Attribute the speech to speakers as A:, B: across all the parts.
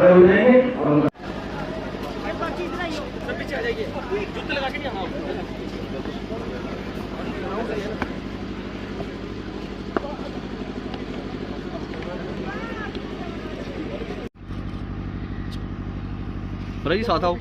A: खड़े हो जाएंगे और
B: जी साथ आओ।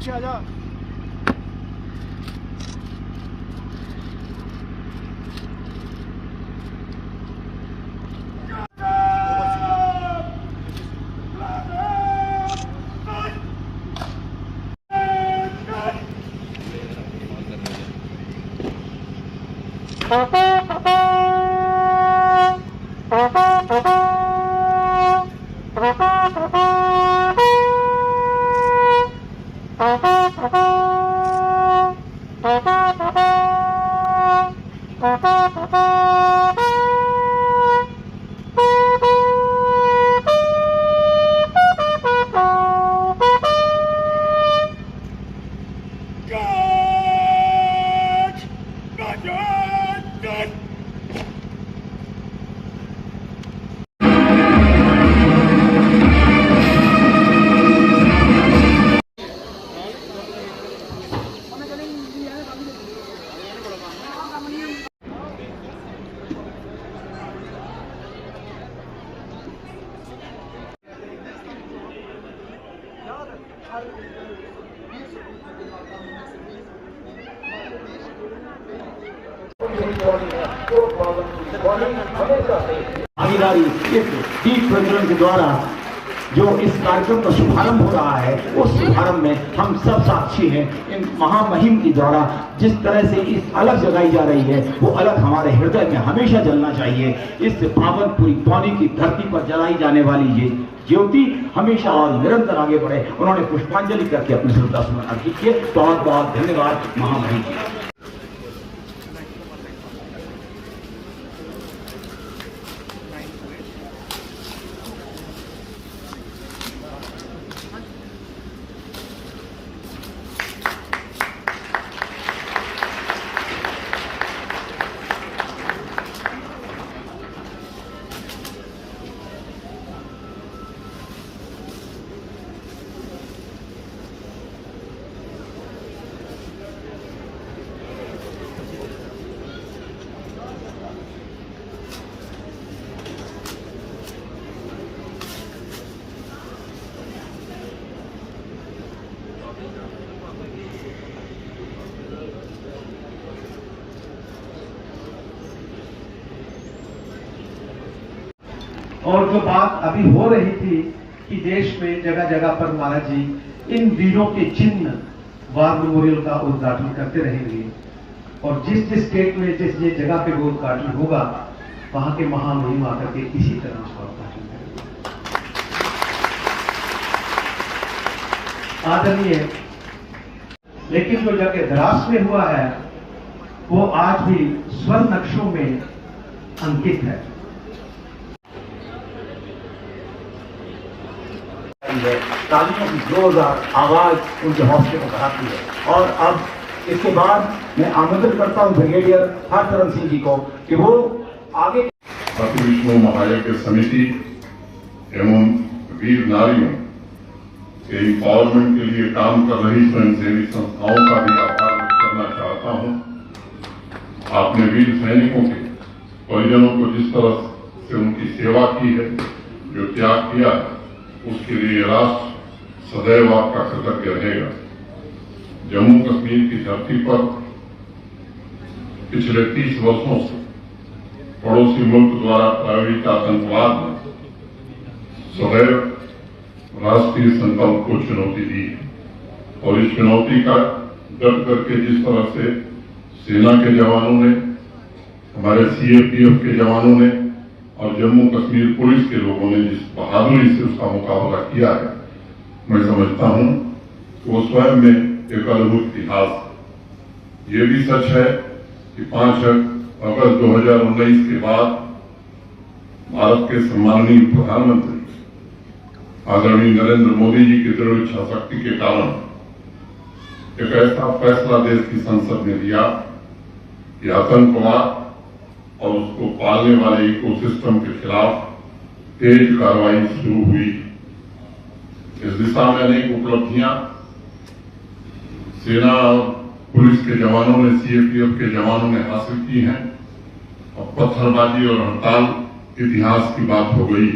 A: भागीदारी इस दीप प्रज्वलन के द्वारा जो इस कार्यक्रम का शुभारंभ हो रहा है, उस शुभारंभ में हम सब साक्षी हैं। इन महामहिम के द्वारा जिस तरह से इस अलग जगाई जा रही है, वो अलग हमारे हृदय में हमेशा जलना चाहिए। इस पावन पूरी पौनी की धरती पर जलाई जाने वाली ये ज्योति हमेशा और निरंतर आगे बढ़े। उन्होंने पुष्पांजलि करके अपने श्रद्धा सुमन अर्पित किए। बहुत बहुत धन्यवाद महामहिम जी।
C: और जो बात अभी हो रही थी कि देश में जगह जगह पर महाराज जी इन वीरों के चिन्ह वार मेमोरियल का उद्घाटन करते रहेंगे, और जिस जिस स्टेट में जिस जिस जगह पे वो उद्घाटन होगा, वहां के महामहिम आकर के इसी तरह उसका उद्घाटन करेंगे। आदरणीय, लेकिन जो जगह द्रास में हुआ है वो आज भी स्वर्ण नक्शों में अंकित है।
A: तालियों की जोरदार आवाज उनके हौसले को बढ़ाती है। और अब इसके बाद मैं आमंत्रित करता हूं ब्रिगेडियर हरचरण सिंह जी को कि वो आगे
D: अति विष्णु महायज्ञ समिति एवं वीर नारियों के एम्पावरमेंट के लिए काम कर रही स्वयंसेवी संस्थाओं का भी आभार व्यक्त करना चाहता हूं। आपने वीर सैनिकों के परिजनों को जिस तरह से उनकी सेवा की है, जो त्याग किया है, उसके लिए राष्ट्र सदैव आपका कृतज्ञ रहेगा। जम्मू कश्मीर की धरती पर पिछले 30 वर्षों से पड़ोसी मुल्क द्वारा प्रायोजित आतंकवाद ने सदैव राष्ट्रीय संकल्प को चुनौती दी है, और इस चुनौती का डट करके जिस तरह से सेना के जवानों ने, हमारे सीएपीएफ के जवानों ने और जम्मू कश्मीर पुलिस के लोगों ने जिस बहादुरी से उसका मुकाबला किया है, मैं समझता हूं कि वो स्वयं में एक अद्भुत इतिहास है। ये भी सच है कि 5 अगस्त 2019 के बाद भारत के सम्माननीय प्रधानमंत्री आदरणीय नरेंद्र मोदी जी की दृढ़ इच्छा शक्ति के कारण एक ऐसा फैसला देश की संसद ने दिया कि आतंकवाद और उसको पालने वाले इकोसिस्टम के खिलाफ तेज कार्रवाई शुरू हुई। इस दिशा में अनेक उपलब्धियां सेना और पुलिस के जवानों ने, सीआरपीएफ के जवानों ने हासिल की हैं और पत्थरबाजी और हड़ताल इतिहास की बात हो गई।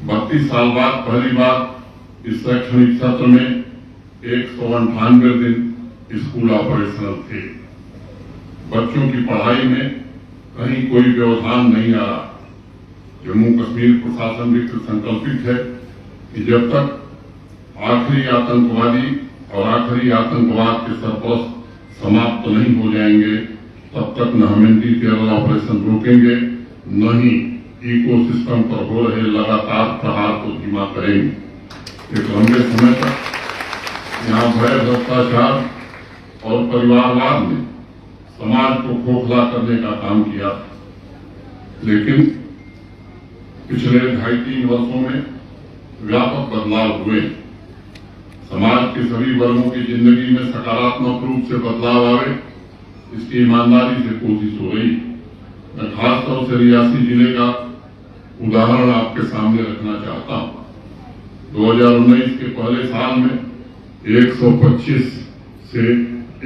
D: 32 साल बाद पहली बार इस शैक्षणिक सत्र में 198 दिन स्कूल ऑपरेशनल थे। बच्चों की पढ़ाई में कहीं कोई व्यवधान नहीं आ रहा। जम्मू कश्मीर प्रशासन भी संकल्पित है कि जब तक आखिरी आतंकवादी और आखिरी आतंकवाद के सरपरस्त समाप्त नहीं हो जाएंगे, तब तक न हम एंटी टेरर ऑपरेशन रोकेंगे, न ही इकोसिस्टम पर हो रहे लगातार प्रहार को धीमा करेंगे। एक लंबे समय तक यहाँ भय, भ्रष्टाचार और परिवारवाद ने समाज को खोखला करने का काम किया, लेकिन पिछले 2.5-3 वर्षों में व्यापक बदलाव हुए। समाज के सभी वर्गों की जिंदगी में सकारात्मक रूप से बदलाव आवे, इसकी ईमानदारी से कोशिश हो रही। मैं खासतौर से रियासी जिले का उदाहरण आपके सामने रखना चाहता हूं। 2019 के पहले साल में 125 से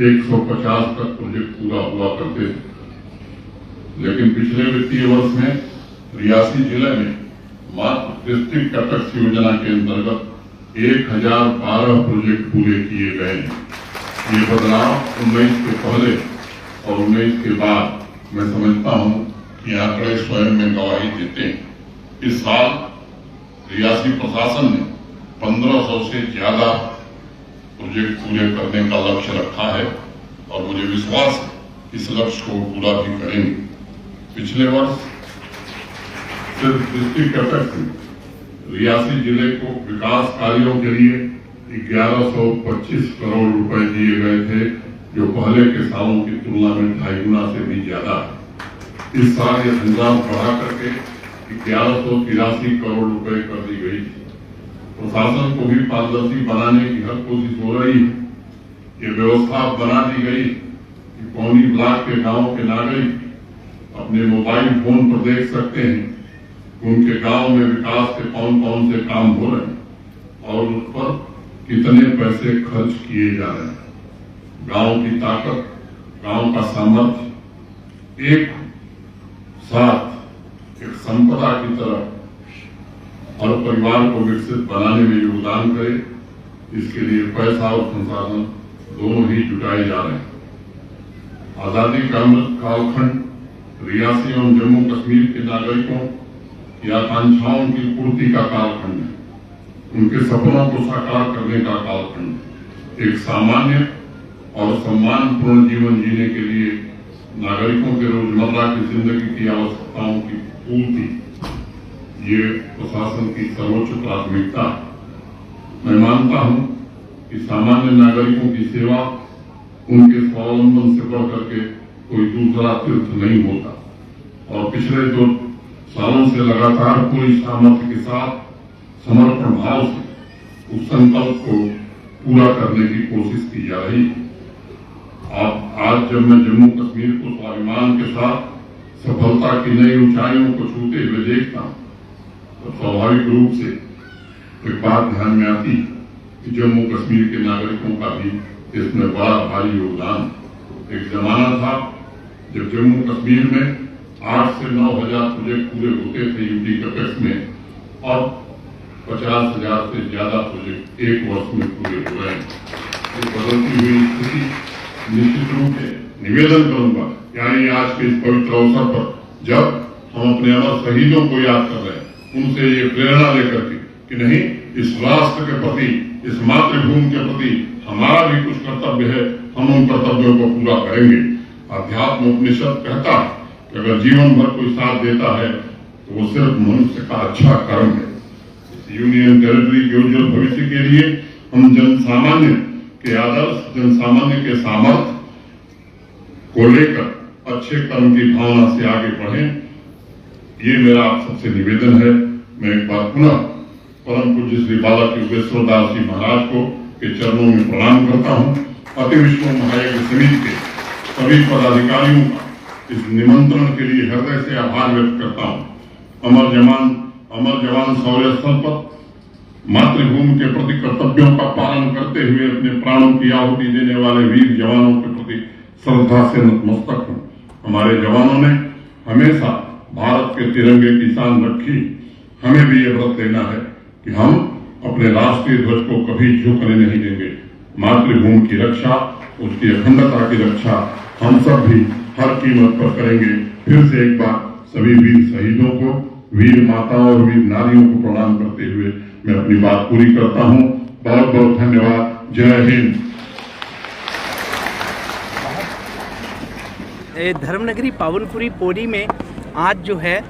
D: 150 तक प्रोजेक्ट पूरा हुआ करते थे, लेकिन पिछले वित्तीय वर्ष में रियासी जिले में मात्र डिस्ट्रिक्ट कैपेक्स योजना के अंतर्गत 1012 प्रोजेक्ट पूरे किए गए हैं। ये बदलाव 19 के पहले और 19 के बाद मैं समझता हूं कि आंकड़े स्वयं में गवाही देते हैं। इस साल रियासी प्रशासन ने 1500 से ज्यादा प्रोजेक्ट पूरे करने का लक्ष्य रखा है और मुझे विश्वास है इस लक्ष्य को पूरा भी करेंगे। पिछले वर्ष सिर्फ डिस्ट्रिक्ट कैपेक्स में रियासी जिले को विकास कार्यों के लिए 1125 करोड़ रुपए दिए गए थे, जो पहले के सालों की तुलना में 2.5 गुना से भी ज्यादा है। इस साल यह धनराशि बढ़ा करके 1183 करोड़ रुपए कर दी गई थी। प्रशासन को भी पारदर्शी बनाने की हर कोशिश हो रही है। ये व्यवस्था बना दी गई कि पौनी ब्लॉक के गांव के नागरिक अपने मोबाइल फोन पर देख सकते हैं कि उनके गांव में विकास के कौन कौन से काम हो रहे हैं और उस पर कितने पैसे खर्च किए जा रहे हैं। गांव की ताकत, गांव का सामर्थ्य एक साथ एक संपदा की तरह हर परिवार को विकसित बनाने में योगदान करे, इसके लिए पैसा और संसाधन दोनों ही जुटाए जा रहे हैं। आजादी का अमृत कालखंड रियासी एवं जम्मू कश्मीर के नागरिकों की आकांक्षाओं की पूर्ति का कालखंड है। उनके सपनों को साकार करने का कालखंड। एक सामान्य और सम्मानपूर्ण जीवन जीने के लिए नागरिकों के रोजमर्रा की जिंदगी की आवश्यकताओं की पूर्ति, ये प्रशासन की सर्वोच्च प्राथमिकता है। मैं मानता हूं कि सामान्य नागरिकों की सेवा उनके स्वावलंबन से बढ़कर के कोई दूसरा तीर्थ नहीं होता, और पिछले 2 सालों से लगातार पूरी सामर्थ्य के साथ समर्पण भाव से उस संकल्प को पूरा करने की कोशिश की जा रही है। आज जब मैं जम्मू कश्मीर को स्वाभिमान के साथ सफलता की नई ऊंचाइयों को छूते हुए देखता हूं, तो स्वाभाविक रूप से एक बात ध्यान में आती कि जम्मू कश्मीर के नागरिकों का भी इसमें बड़ा भारी योगदान। एक जमाना था जब जम्मू कश्मीर में 8 से 9 हजार प्रोजेक्ट पूरे होते थे यूटी कैपेक्स में, और 50,000 से ज्यादा प्रोजेक्ट एक वर्ष में पूरे हो रहे हैं। ये बदलती हुई स्थिति निश्चित रूप से निवेदन करूंगा, यानी आज के इस पवित्र अवसर पर जब हम अपने अमर शहीदों को याद कर रहे हैं, उनसे ये प्रेरणा लेकर के कि नहीं, इस राष्ट्र के प्रति, इस मातृभूमि के प्रति हमारा भी कुछ कर्तव्य है, हम उन कर्तव्यों को पूरा करेंगे। अध्यात्म उपनिषद कहता है कि अगर जीवन भर कोई साथ देता है तो वो सिर्फ मनुष्य का अच्छा कर्म है। इस यूनियन टेरिटरी के उज्जवल भविष्य के लिए हम जनसामान्य के आदर्श, जनसामान्य के सामर्थ्य को लेकर अच्छे कर्म की भावना से आगे बढ़ें, ये मेरा आप सबसे निवेदन है। मैं एक बार पुनः परम पूज्य श्री बाला योगेश्वर दास जी महाराज को के चरणों में प्रणाम करता हूँ। अति विश्व महायज्ञ समिति के सभी पदाधिकारियों का इस निमंत्रण के लिए हृदय से आभार व्यक्त करता हूँ। अमर जवान शौर्य स्थल पर मातृभूमि के प्रति कर्तव्यों का पालन करते हुए अपने प्राणों की आहुति देने वाले वीर जवानों के प्रति श्रद्धा से नतमस्तक हूं। हमारे जवानों ने हमेशा भारत के तिरंगे की शान रखी। हमें भी ये व्रत लेना है कि हम अपने राष्ट्रीय ध्वज को कभी झुकने नहीं देंगे। मातृभूमि की रक्षा, उसकी अखंडता की रक्षा हम सब भी हर कीमत पर करेंगे। फिर से एक बार सभी वीर शहीदों को, वीर माताओं और वीर नारियों को प्रणाम करते हुए मैं अपनी बात पूरी करता हूं। बहुत बहुत धन्यवाद। जय हिंद।
E: धर्मनगरी पावनपुरी पौड़ी में आज जो है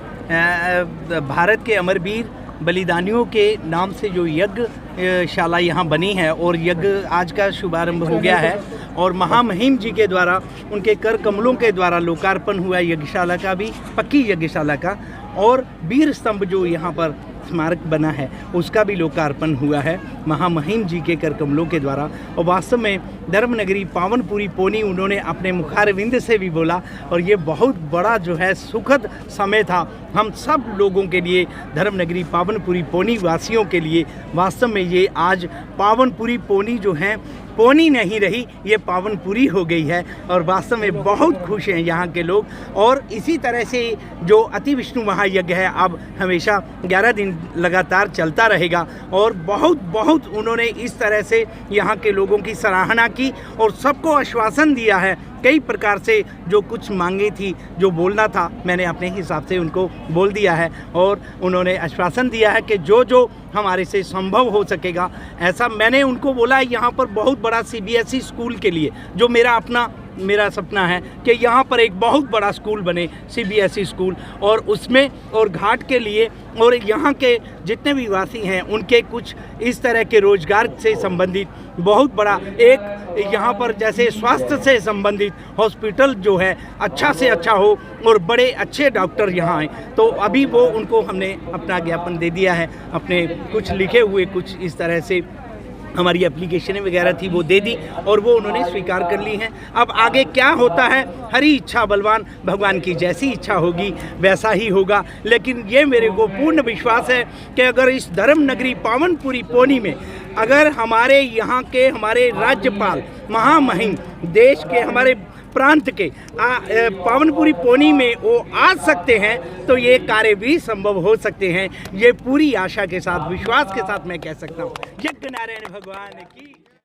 E: भारत के अमरवीर बलिदानियों के नाम से जो यज्ञ शाला यहाँ बनी है और यज्ञ आज का शुभारंभ हो गया है और महामहिम जी के द्वारा उनके कर कमलों के द्वारा लोकार्पण हुआ यज्ञशाला का भी, पक्की यज्ञशाला का, और वीर स्तंभ जो यहाँ पर स्मारक बना है उसका भी लोकार्पण हुआ है महामहिम जी के कर कमलों के द्वारा। और वास्तव में धर्मनगरी पावनपुरी पौनी उन्होंने अपने मुखारविंद से भी बोला और ये बहुत बड़ा जो है सुखद समय था हम सब लोगों के लिए, धर्मनगरी पावनपुरी पौनी वासियों के लिए। वास्तव में ये आज पावनपुरी पौनी जो है पौनी नहीं रही, ये पावनपुरी हो गई है और वास्तव में बहुत खुश हैं यहाँ के लोग। और इसी तरह से जो अति विष्णु महायज्ञ है अब हमेशा 11 दिन लगातार चलता रहेगा और बहुत बहुत उन्होंने इस तरह से यहाँ के लोगों की सराहना की और सबको आश्वासन दिया है। कई प्रकार से जो कुछ मांगे थी, जो बोलना था, मैंने अपने हिसाब से उनको बोल दिया है और उन्होंने आश्वासन दिया है कि जो जो हमारे से संभव हो सकेगा ऐसा। मैंने उनको बोला है यहाँ पर बहुत बड़ा CBSE स्कूल के लिए, जो मेरा सपना है कि यहाँ पर एक बहुत बड़ा स्कूल बने, CBSE स्कूल, और उसमें और घाट के लिए और यहाँ के जितने भी वासी हैं उनके कुछ इस तरह के रोजगार से संबंधित बहुत बड़ा एक यहाँ पर जैसे स्वास्थ्य से संबंधित हॉस्पिटल जो है अच्छा से अच्छा हो और बड़े अच्छे डॉक्टर यहाँ आए। तो अभी वो उनको हमने अपना ज्ञापन दे दिया है, अपने कुछ लिखे हुए कुछ इस तरह से हमारी एप्लीकेशनें वगैरह थी वो दे दी और वो उन्होंने स्वीकार कर ली हैं। अब आगे क्या होता है, हरी इच्छा बलवान, भगवान की जैसी इच्छा होगी वैसा ही होगा। लेकिन ये मेरे को पूर्ण विश्वास है कि अगर इस धर्मनगरी पावनपुरी पौनी में अगर हमारे यहाँ के हमारे राज्यपाल महामहिम देश के हमारे प्रांत के पावनपुरी पौनी में वो आ सकते हैं तो ये कार्य भी संभव हो सकते हैं। ये पूरी आशा के साथ, विश्वास के साथ मैं कह सकता हूँ। यज्ञ नारायण भगवान की।